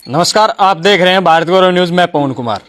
नमस्कार, आप देख रहे हैं भारत गौरव न्यूज में पवन कुमार।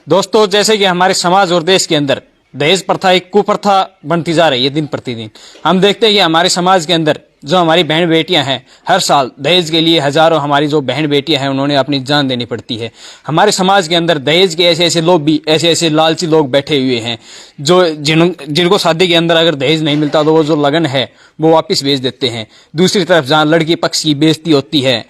दोस्तों, जैसे कि हमारे समाज और देश के अंदर दहेज प्रथा एक कुप्रथा बनती जा रही है दिन प्रतिदिन। हम देखते हैं कि हमारे समाज के अंदर जो हमारी बहन बेटियां हैं, हर साल दहेज के लिए हजारों हमारी जो बहन बेटियां हैं उन्होंने अपनी जान देनी पड़ती है। हमारे समाज के अंदर दहेज के ऐसे ऐसे लोग भी, ऐसे ऐसे लालची लोग बैठे हुए हैं जो जिनको शादी के अंदर अगर दहेज नहीं मिलता तो वो जो लगन है वो वापस भेज देते हैं। दूसरी तरफ जहाँ लड़की पक्ष की बेइज्जती होती है,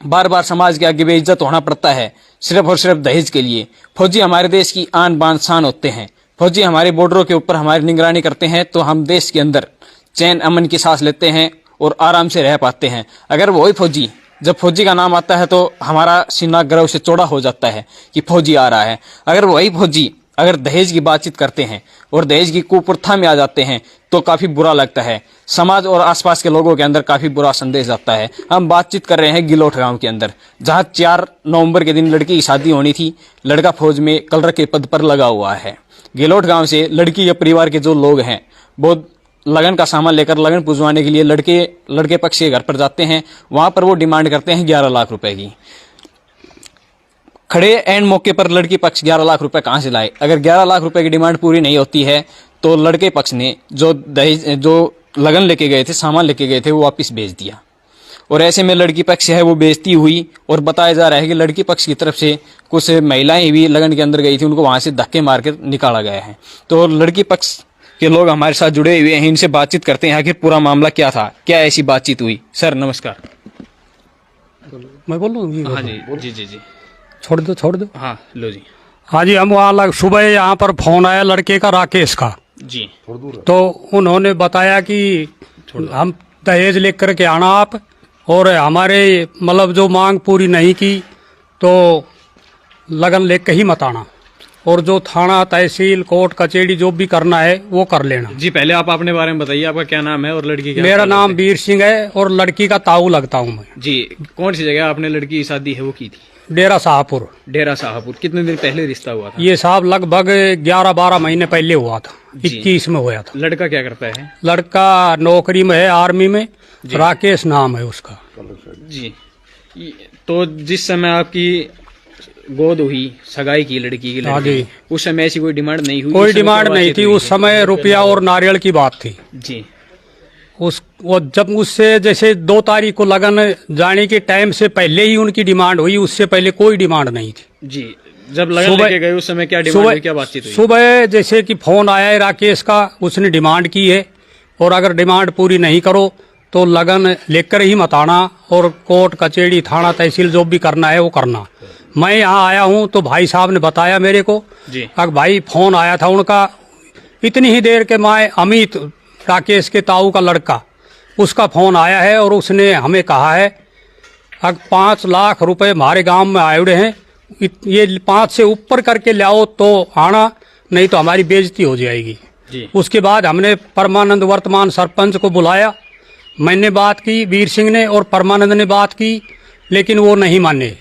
बार बार समाज के आगे बेइज्जत होना पड़ता है सिर्फ और सिर्फ दहेज के लिए। फौजी हमारे देश की आन बान शान होते हैं। फौजी हमारे बॉर्डरों के ऊपर हमारी निगरानी करते हैं तो हम देश के अंदर चैन अमन की सांस लेते हैं और आराम से रह पाते हैं। अगर वही फौजी, जब फौजी का नाम आता है तो हमारा सीना गर्व से चौड़ा हो जाता है कि फौजी आ रहा है। अगर वही फौजी अगर दहेज की बातचीत करते हैं और दहेज की कुप्रथा में आ जाते हैं तो काफी बुरा लगता है। समाज और आसपास के लोगों के अंदर काफी बुरा संदेश आता है। हम बातचीत कर रहे हैं गिलोट गांव के अंदर, जहां 4 नवंबर के दिन लड़की की शादी होनी थी। लड़का फौज में कलर के पद पर लगा हुआ है। गिलोट गांव से लड़की के परिवार के जो लोग हैं वो लगन का सामान लेकर लगन पुजवाने के लिए लड़के पक्ष के घर पर जाते हैं। वहां पर वो डिमांड करते हैं 11 लाख रुपए की। खड़े एंड मौके पर लड़की पक्ष 11 लाख रुपए कहां से लाए? अगर 11 लाख रुपए की डिमांड पूरी नहीं होती है तो लड़के पक्ष ने जो लगन लेके गए थे, सामान लेके गए थे, वो वापस भेज दिया। और ऐसे में लड़की पक्ष है वो बेइज्जती हुई और बताया जा रहा है कि लड़की पक्ष की तरफ से कुछ महिलाएं भी लगन के अंदर गई थी, उनको वहां से धक्के मारकर निकाला गया है। तो लड़की पक्ष के लोग हमारे साथ जुड़े हुए हैं, इनसे बातचीत करते हैं आखिर पूरा मामला क्या था, क्या ऐसी बातचीत हुई। सर नमस्कार। मैं बोल रहा हूँ? हाँ जी जी जी छोड़ दो। हाँ लो जी। हाँ जी, हम वहाँ सुबह यहाँ पर फोन आया लड़के का, राकेश का जी। तो उन्होंने बताया कि हम दहेज लेकर के आना आप, और हमारे मतलब जो मांग पूरी नहीं की तो लगन लेकर ही मत आना, और जो थाना तहसील कोर्ट कचहरी जो भी करना है वो कर लेना। जी, पहले आप अपने बारे में बताइए, आपका क्या नाम है और लड़की क्या? मेरा नाम वीर सिंह है और लड़की का ताऊ लगता हूँ मैं। जी, कौन सी जगह आपने लड़की की शादी है वो की थी? डेरा शाहपुर। डेरा शाहपुर। कितने दिन पहले रिश्ता हुआ था? ये साहब लगभग 11-12 महीने पहले हुआ था, 21 में हुआ था। लड़का क्या करता है? लड़का नौकरी में है, आर्मी में, राकेश नाम है उसका। जी। तो जिस समय आपकी गोद हुई, सगाई की लड़की की लड़की, उस समय ऐसी कोई डिमांड नहीं हुई? कोई डिमांड नहीं थी उस समय, रुपया और नारियल की बात थी। जी। वो जब उससे जैसे 2 तारीख को लगन जाने के टाइम से पहले ही उनकी डिमांड हुई, उससे पहले कोई डिमांड नहीं थी। जी। जब लगन लेके गए उस समय क्या डिमांड हुई, क्या बातचीत हुई? सुबह जैसे कि फोन आया है राकेश का, उसने डिमांड की है और अगर डिमांड पूरी नहीं करो तो लगन लेकर ही मत आना, और कोर्ट कचहरी थाना तहसील जो भी करना है वो करना। मैं यहाँ आया हूँ तो भाई साहब ने बताया मेरे को, अगर भाई फोन आया था उनका इतनी ही देर के मैं अमित, राकेश के ताऊ का लड़का, उसका फोन आया है और उसने हमें कहा है अगर 5 लाख रुपए हमारे गांव में आए हुए हैं, ये 5 से ऊपर करके लाओ तो आना, नहीं तो हमारी बेइज्जती हो जाएगी। उसके बाद हमने परमानंद वर्तमान सरपंच को बुलाया, मैंने बात की, वीर सिंह ने और परमानंद ने बात की, लेकिन वो नहीं माने।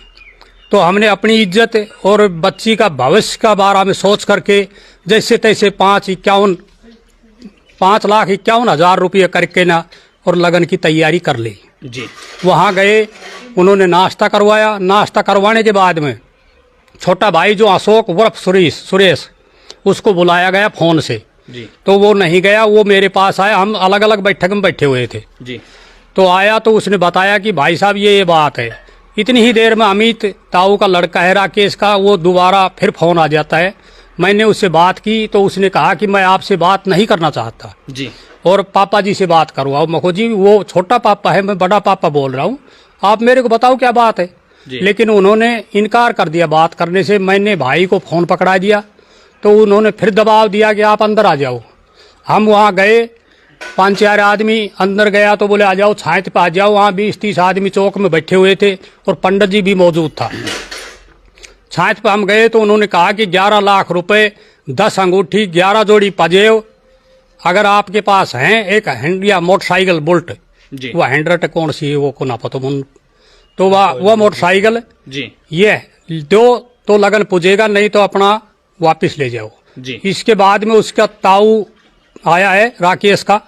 तो हमने अपनी इज्जत और बच्ची का भविष्य का बारे में सोच करके जैसे तैसे 5,51,000 रुपये करके ना और लगन की तैयारी कर ली। जी। वहाँ गए, उन्होंने नाश्ता करवाया। नाश्ता करवाने के बाद में छोटा भाई जो अशोक उर्फ सुरेश, उसको बुलाया गया फोन से। जी। तो वो नहीं गया, वो मेरे पास आया, हम अलग अलग बैठक में बैठे हुए थे। जी। तो आया तो उसने बताया कि भाई साहब ये बात है। इतनी ही देर में अमित ताऊ का लड़का है राकेश का, वो दोबारा फिर फोन आ जाता है। मैंने उससे बात की तो उसने कहा कि मैं आपसे बात नहीं करना चाहता जी, और पापा जी से बात करवाओ। मखो जी वो छोटा पापा है, मैं बड़ा पापा बोल रहा हूँ, आप मेरे को बताओ क्या बात है। लेकिन उन्होंने इनकार कर दिया बात करने से। मैंने भाई को फोन पकड़ा दिया तो उन्होंने फिर दबाव दिया कि आप अंदर आ जाओ। हम वहाँ गए, 5-4 आदमी अंदर गया तो बोले आ जाओ, छात पे आ जाओ। वहाँ 20-30 आदमी चौक में बैठे हुए थे और पंडित जी भी मौजूद था। छात पे हम गए तो उन्होंने कहा कि 11 लाख रुपए, 10 अंगूठी, 11 जोड़ी पजेब अगर आपके पास हैं, एक हैंडिया मोटरसाइकिल बुल्ट, वो 100 कौन सी है वो को ना पता, तो वह मोटरसाइकिल जी ये दो तो लगन पुजेगा, नहीं तो अपना वापिस ले जाओ जी। इसके बाद में उसका ताऊ आया है राकेश का,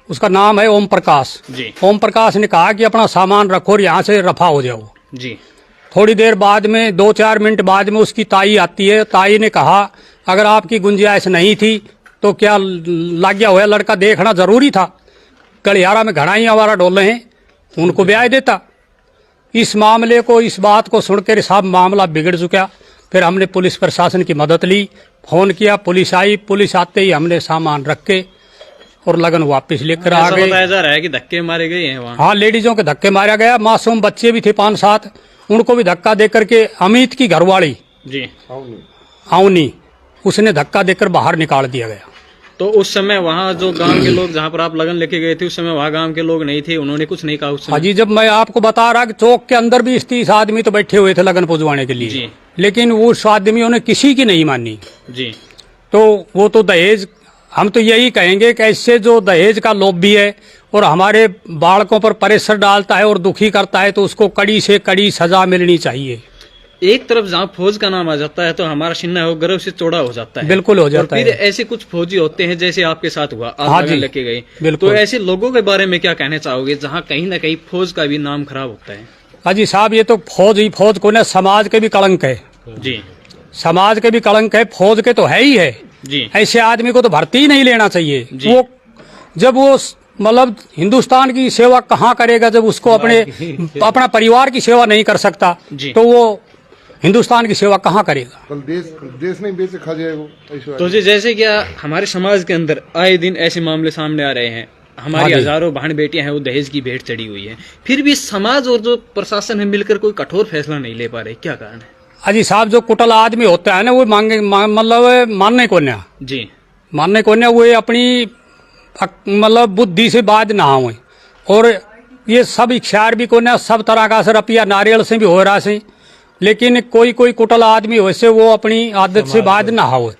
उसका नाम है ओम प्रकाश जी। ओम प्रकाश ने कहा कि अपना सामान रखो और यहाँ से रफा हो जाओ जी। थोड़ी देर बाद में 2-4 मिनट बाद में उसकी ताई आती है। ताई ने कहा अगर आपकी गुंजाइश नहीं थी तो क्या लग गया हुआ लड़का देखना जरूरी था, कलियारा में घड़ा ही आवारा डोले हैं, उनको ब्याह देता। इस मामले को, इस बात को सुनकर साहब मामला बिगड़ चुका। फिर हमने पुलिस प्रशासन की मदद ली, फोन किया, पुलिस आई। पुलिस आते ही हमने सामान रख के और लगन वापस लेकर आ गए। बताया जा रहा है कि धक्के मारे गए हैं वहाँ। हाँ, लेडीजों के धक्के मारा गया, मासूम बच्चे भी थे 5-7, उनको भी धक्का देकर के अमित की घरवाली जी आउनी, उसने धक्का देकर बाहर निकाल दिया गया। तो उस समय वहाँ जो गांव के लोग, जहाँ पर आप लगन लेके गए थे, उस समय वहाँ गांव के लोग नहीं थे, उन्होंने कुछ नहीं कहा उस समय? हाँ जी, जब मैं आपको बता रहा कि चौक के अंदर भी 30 आदमी तो बैठे हुए थे लगन पुजवाने के लिए जी। लेकिन उस आदमियों ने किसी की नहीं मानी जी। तो वो तो दहेज, हम तो यही कहेंगे कि इससे जो दहेज का लॉबी है और हमारे बालकों पर प्रेशर डालता है और दुखी करता है, तो उसको कड़ी से कड़ी सजा मिलनी चाहिए। एक तरफ जहाँ फौज का नाम आ जाता है तो हमारा शिन्ना वो गर्व से चौड़ा हो जाता है। बिल्कुल हो जाता है। फिर है। ऐसे कुछ फौजी होते हैं जैसे आपके साथ हुआ, आप हाँ लगन जी, लेके गए, बिल्कुल। तो ऐसे लोगों के बारे में क्या कहना चाहोगे जहाँ कहीं ना कहीं फौज का भी नाम खराब होता है? हाजी साहब, ये तो फौज ही फौज को ना, समाज के भी कलंक है जी। समाज के भी कलंक है, फौज के तो है ही है जी। ऐसे आदमी को तो भर्ती ही नहीं लेना चाहिए। वो जब वो मतलब हिंदुस्तान की सेवा कहाँ करेगा जब उसको अपना परिवार की सेवा नहीं कर सकता, तो वो हिंदुस्तान की सेवा कहाँ करेगा? कल देश नहीं बेचे खा जाएगा। तो जी, जैसे क्या हमारे समाज के अंदर आए दिन ऐसे मामले सामने आ रहे हैं, हमारी हजारों बहन बेटियां हैं वो दहेज की भेंट चढ़ी हुई है, फिर भी समाज और जो प्रशासन है मिलकर कोई कठोर फैसला नहीं ले पा रहे, क्या कारण है? अजी साहब, जो कुटल आदमी होता है ना, वो मतलब मानने को न्या जी, मानने को न्या, वो अपनी मतलब बुद्धि से बाज ना हुए। और ये सब इख्तियार भी को न्या, सब तरह का असर रुपया नारियल से भी हो रहा से, लेकिन कोई कुटल आदमी वैसे वो अपनी आदत से बाज ना हो।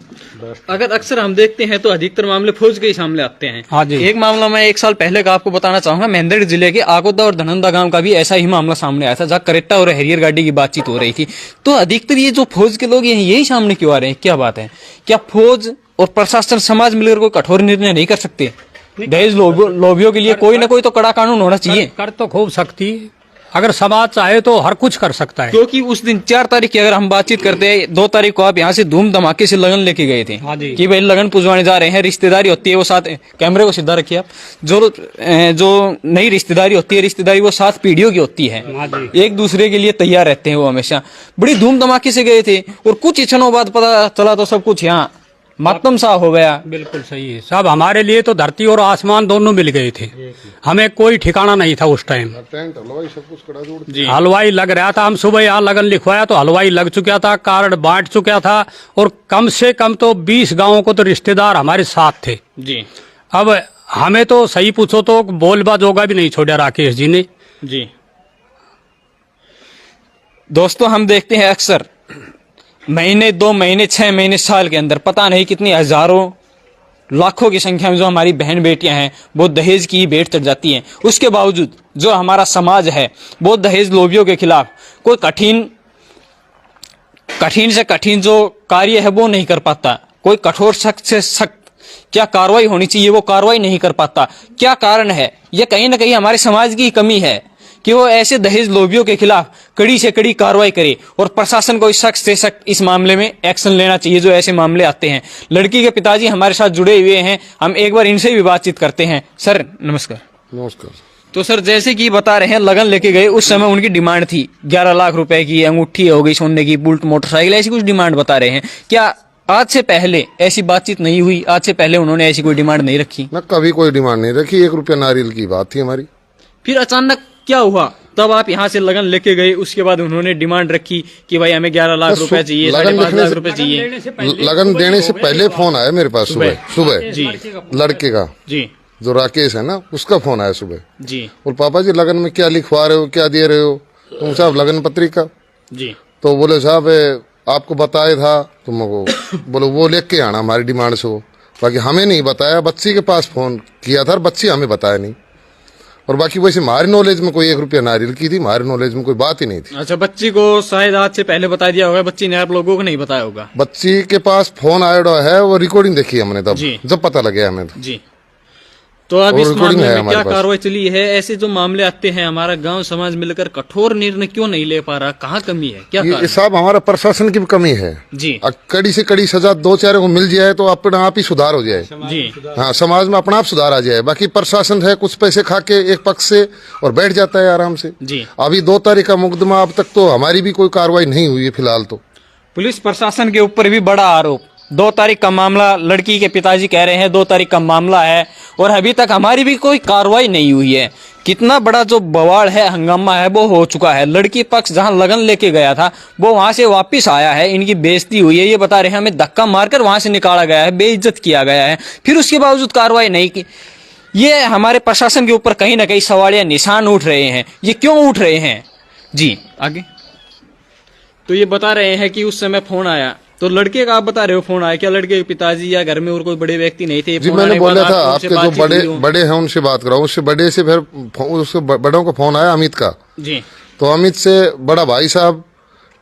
अगर अक्सर हम देखते हैं तो अधिकतर मामले फौज के ही सामने आते हैं। हाँ जी। एक मामला मैं 1 साल पहले का आपको बताना चाहूंगा, मेहंदड़ जिले के आगोदा और धनंदा गांव का भी ऐसा ही मामला सामने आया था, जहाँ करेट्टा और हैरियर गाड़ी की बातचीत हो रही थी। तो अधिकतर ये जो फौज के लोग हैं यही सामने क्यों आ रहे हैं, क्या बात है? क्या फौज और प्रशासन समाज मिलकर कोई कठोर निर्णय नहीं कर सकते? दहेज लोभियों के लिए कोई ना कोई तो कड़ा कानून होना चाहिए। कर तो खूब सकती, अगर समाज चाहे तो हर कुछ कर सकता है। क्योंकि उस दिन 4 तारीख की अगर हम बातचीत करते हैं, 2 तारीख को आप यहाँ से धूम धमाके से लगन लेके गए थे। हाँ जी। कि भाई लगन पुजवाने जा रहे हैं, रिश्तेदारी होती है वो साथ, कैमरे को सीधा रखिए आप, जो नई रिश्तेदारी होती है, रिश्तेदारी वो 7 पीढ़ियों की होती है। हाँ जी। एक दूसरे के लिए तैयार रहते हैं वो हमेशा। बड़ी धूम धमाके से गए थे और कुछ क्षणों बाद पता चला तो सब कुछ यहाँ मातम सा हो गया। बिल्कुल सही है साहब, हमारे लिए तो धरती और आसमान दोनों मिल गए थे, हमें कोई ठिकाना नहीं था उस टाइम। टेंट हलवाई सब कुछ कड़ा जोड़ जी। हलवाई लग रहा था, हम सुबह यहाँ लगन लिखवाया तो हलवाई लग चुका था, कार्ड बांट चुका था, और कम से कम तो 20 गांवों को तो रिश्तेदार हमारे साथ थे जी। अब हमें तो सही पूछो तो बोलबा जोगा भी नहीं छोड़ा राकेश जी ने। जी दोस्तों, हम देखते हैं अक्सर महीने, 2 महीने, 6 महीने, साल के अंदर पता नहीं कितनी हजारों लाखों की संख्या में जो हमारी बहन बेटियां हैं वो दहेज की भेंट चढ़ जाती हैं। उसके बावजूद जो हमारा समाज है वो दहेज लोभियों के खिलाफ कोई कठिन से कठिन जो कार्य है वो नहीं कर पाता। कोई कठोर सख्त से सख्त क्या कार्रवाई होनी चाहिए वो कार्रवाई नहीं कर पाता। क्या कारण है? ये कहीं ना कहीं हमारे समाज की कमी है कि वो ऐसे दहेज लोभियों के खिलाफ कड़ी से कड़ी कार्रवाई करे और प्रशासन को सख्त से सख्त इस मामले में एक्शन लेना चाहिए जो ऐसे मामले आते हैं। लड़की के पिताजी हमारे साथ जुड़े हुए हैं, हम एक बार इनसे भी बातचीत करते हैं। सर नमस्कार। नमस्कार। तो सर, जैसे कि बता रहे हैं लगन लेके गए, उस समय उनकी डिमांड थी 11 लाख रुपए की, अंगूठी हो गई सोने की, बुलेट मोटरसाइकिल, ऐसी कुछ डिमांड बता रहे हैं। क्या आज से पहले ऐसी बातचीत नहीं हुई? आज से पहले उन्होंने ऐसी कोई डिमांड नहीं रखी? ना, कभी कोई डिमांड नहीं रखी। 1 रुपया नारियल की बात थी हमारी। फिर अचानक क्या हुआ? तब आप यहाँ से लगन लेके गए, उसके बाद उन्होंने डिमांड रखी कि भाई हमें 11 लाख रुपए चाहिए, 5.5 लाख रुपए चाहिए। लगन देने से पहले फोन आया मेरे पास सुबह जी। लड़के का, जी। जो राकेश है ना, उसका फोन आया सुबह। जी। और पापा जी लगन में क्या लिखवा रहे हो, क्या दे रहे हो तुम साहब? लगन पत्रिका। जी। तो बोले साहब आपको बताया था तुमको, बोलो वो लेके आना हमारी डिमांड से। वो बाकी हमें नहीं बताया, बच्ची के पास फोन किया था और बच्ची हमें बताया नहीं। और बाकी वैसे हमारी नॉलेज में कोई 1 रुपया नारियल की थी, हमारी नॉलेज में कोई बात ही नहीं थी। अच्छा, बच्ची को शायद आज से पहले बता दिया होगा, बच्ची ने आप लोगों को नहीं बताया होगा। बच्ची के पास फोन आया है, वो रिकॉर्डिंग देखी हमने तब, जी। जब पता लगे हमें। जी। तो अब और इस रिकॉर्डिंग मामले है में हमारे क्या पास। कार्रवाई चली है? ऐसे जो मामले आते हैं, हमारा गांव समाज मिलकर कठोर निर्णय क्यों नहीं ले पा रहा? कहाँ कमी है, क्या ये कारण? साहब हमारा प्रशासन की भी कमी है। जी कड़ी से कड़ी सजा 2-4 को मिल जाए तो अपने आप ही सुधार हो जाए। जी हाँ, समाज में अपना आप सुधार आ जाए। बाकी प्रशासन है कुछ पैसे खा के एक पक्ष से और बैठ जाता है आराम से। जी। अभी 2 तारीख का मुकदमा, अब तक तो हमारी भी कोई कार्रवाई नहीं हुई है फिलहाल तो। पुलिस प्रशासन के ऊपर भी बड़ा आरोप। 2 तारीख का मामला, लड़की के पिताजी कह रहे हैं 2 तारीख का मामला है और अभी तक हमारी भी कोई कार्रवाई नहीं हुई है। कितना बड़ा जो बवाल है, हंगामा है, वो हो चुका है। लड़की पक्ष जहां लगन लेके गया था वो वहां से वापस आया है, इनकी बेइज्जती हुई है। ये बता रहे हैं हमें धक्का मारकर वहां से निकाला गया है, बेइज्जत किया गया है, फिर उसके बावजूद कार्रवाई नहीं की। ये हमारे प्रशासन के ऊपर कहीं ना कहीं सवालिया निशान उठ रहे हैं। ये क्यों उठ रहे हैं? जी आगे। तो ये बता रहे हैं कि उस समय फोन आया, तो लड़के का आप बता रहे हो फोन आया, क्या लड़के के पिताजी या घर में और कोई बड़े व्यक्ति नहीं थे? जी, फोन मैंने आने के बाद बोला था आपको उनसे आपके जो बातचीत हुई हो? बड़े हैं उनसे बात कराओ। उससे बड़े से फिर उसके बड़ों का फोन आया, अमित का। जी तो अमित से बड़ा भाई साहब,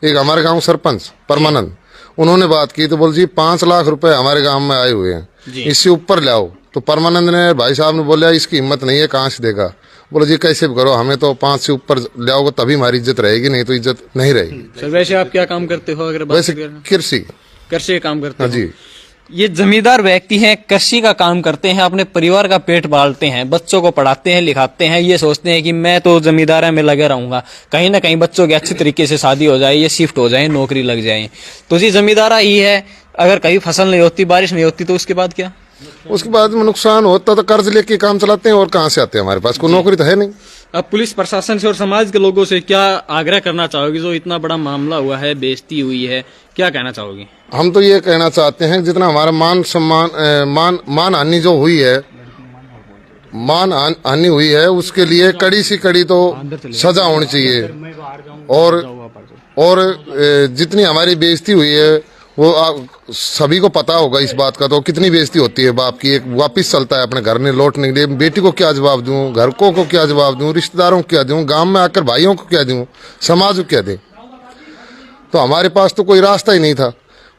एक हमारे गांव सरपंच परमानंद, उन्होंने बात की तो बोल जी 5 लाख रुपए हमारे गांव में आए हुए जी। हैं, इससे ऊपर लाओ। तो परमानंद ने, भाई साहब ने बोला इसकी हिम्मत नहीं है, कहाँ से देगा? बोलो जी कैसे भी करो, हमें तो 5 से ऊपर लाओगे तभी हमारी इज्जत रहेगी, नहीं तो इज्जत नहीं रहेगी। सर वैसे आप क्या काम करते हो? अगर बात वैसे करें, कृषि। कृषि का काम करते हाँ हो? जी। ये जमींदार व्यक्ति हैं, कृषि का काम करते हैं, अपने परिवार का पेट पालते हैं, बच्चों को पढ़ाते हैं, लिखाते हैं। ये सोचते हैं कि मैं तो जमींदारी में लगे रहूंगा, कहीं ना कहीं बच्चों की अच्छी तरीके से शादी हो जाए, ये शिफ्ट हो जाए, नौकरी लग जाए। तो जी जमींदारा ही है। अगर कहीं फसल नहीं होती, बारिश नहीं होती, तो उसके बाद क्या? उसके बाद में नुकसान होता तो कर्ज लेके काम चलाते हैं, और कहाँ से आते हैं? हमारे पास कोई नौकरी तो है नहीं। अब पुलिस प्रशासन से और समाज के लोगों से क्या आग्रह करना चाहोगे? जो इतना बड़ा मामला हुआ है, बेइज्जती हुई है, क्या कहना चाहोगे? हम तो ये कहना चाहते हैं जितना हमारा मान सम्मान मान हानि जो हुई है, मान हानि हुई है, उसके लिए कड़ी सी कड़ी तो सजा होनी चाहिए। और जितनी हमारी बेइज्जती हुई है वो सभी को पता होगा इस बात का। तो कितनी बेइज्जती होती है बाप की, एक वापिस चलता है अपने घर में लौटने के लिए। बेटी को क्या जवाब दूं, घर को क्या जवाब दूं, रिश्तेदारों को क्या दूं, गांव में आकर भाइयों को क्या दूं, समाज को क्या दें? तो हमारे पास तो कोई रास्ता ही नहीं था।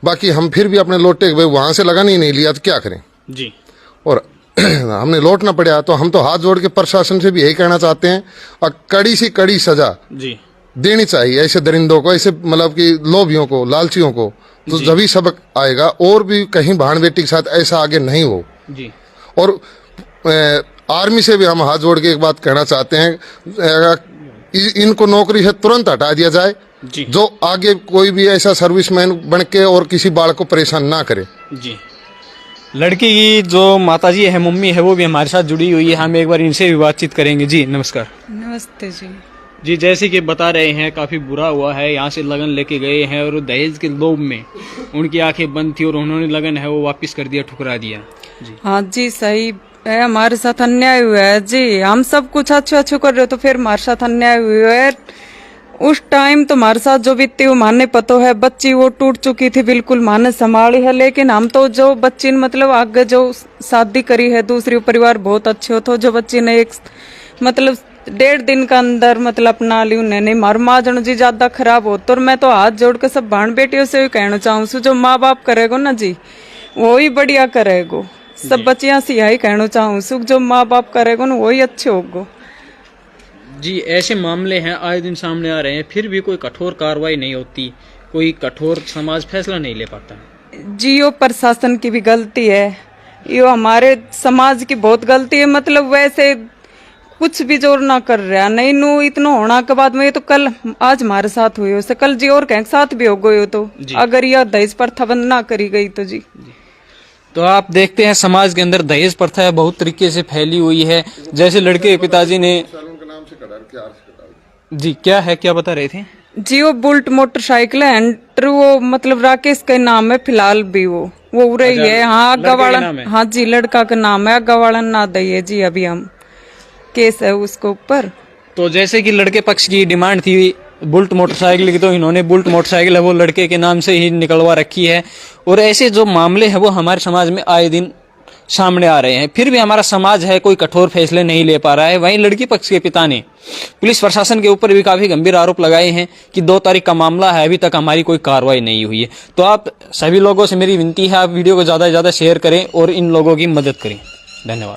बाकी हम फिर भी अपने लौटे, वहां से लगन ही नहीं लिया तो क्या करें? जी। और हमने लौटना पड़ा। तो हम तो हाथ जोड़ के प्रशासन से भी यही कहना चाहते हैं, और कड़ी से कड़ी सजा जी देनी चाहिए ऐसे दरिंदों को, ऐसे मतलब कि लोभियों को, लालचियों को। तो जभी सबक आएगा, और भी कहीं बहन बेटी के साथ ऐसा आगे नहीं हो। जी। और आर्मी से भी हम हाथ जोड़ के एक बात कहना चाहते हैं, इनको नौकरी से तुरंत हटा दिया जाए, जी। जो आगे कोई भी ऐसा सर्विसमैन बन के और किसी बालक को परेशान ना करे। जी। लड़की की जो माताजी है, मम्मी है, वो भी हमारे साथ जुड़ी हुई है। हम एक बार इनसे भी बातचीत करेंगे। जी नमस्कार। नमस्ते जी। जी जैसे कि बता रहे हैं, काफी बुरा हुआ है। यहाँ से लगन लेके गए हैं और दहेज के लोभ में उनकी आंखें बंद थी और उन्होंने लगन है वो वापस कर दिया, ठुकरा दिया। जी हाँ जी सही है, हमारे साथ अन्याय हुआ है जी। हम सब कुछ अच्छो कर रहे हो तो फिर हमारे साथ अन्याय हुआ है। उस टाइम तो हमारे साथ जो बीती वो माने पतो है, बच्ची वो टूट चुकी थी, बिल्कुल माने संभाली है। लेकिन हम तो जो बच्ची ने मतलब आगे जो शादी करी है, दूसरी परिवार बहुत अच्छे हो, तो जो बच्ची ने एक मतलब 1.5 दिन का अंदर मतलब अपना ली उन्हें नहीं। मार माँ जन जी ज्यादा खराब हो। तो मैं तो हाथ जोड़ के सब बहन बेटियों से भी कहना चाहूँ, जो माँ बाप करेगो ना जी वो ही बढ़िया करेगो। सब बच्चियां से यही कहना चाहूँ, जो माँ बाप करेगो ना वही अच्छे होगो। जी ऐसे मामले हैं आए दिन सामने आ रहे हैं, फिर भी कोई कठोर कार्रवाई नहीं होती, कोई कठोर समाज फैसला नहीं ले पाता। जी यो प्रशासन की भी गलती है, यो हमारे समाज की बहुत गलती है। मतलब वैसे कुछ भी जोर ना कर रहा नहीं नू इतना होना के बाद में। ये तो कल आज हमारे साथ हुई हो, कल जी और कहीं साथ भी हो गए हो। तो अगर यह दहेज प्रथा बंद ना करी गई तो जी। तो आप देखते हैं समाज के अंदर दहेज प्रथा बहुत तरीके से फैली हुई है। जैसे लड़के के पिताजी ने जी क्या है, क्या बता रहे थे? जी वो बुलेट मोटरसाइकिल है, एंटर वो मतलब राकेश का नाम है फिलहाल भी वो उरे ही है। हाँ गवाड़न, हाँ जी लड़का का नाम है, गवाड़न ना दइए जी। अभी हम केस है उसके ऊपर। तो जैसे कि लड़के पक्ष की डिमांड थी बुलेट मोटरसाइकिल की, तो इन्होंने बुलेट मोटरसाइकिल है वो लड़के के नाम से ही निकलवा रखी है। और ऐसे जो मामले हैं वो हमारे समाज में आए दिन सामने आ रहे हैं, फिर भी हमारा समाज है कोई कठोर फैसले नहीं ले पा रहा है। वहीं लड़की पक्ष के पिता ने पुलिस प्रशासन के ऊपर भी काफी गंभीर आरोप लगाए हैं कि 2 तारीख का मामला है, अभी तक हमारी कोई कार्रवाई नहीं हुई है। तो आप सभी लोगों से मेरी विनती है, आप वीडियो को ज्यादा से ज्यादा शेयर करें और इन लोगों की मदद करें। धन्यवाद।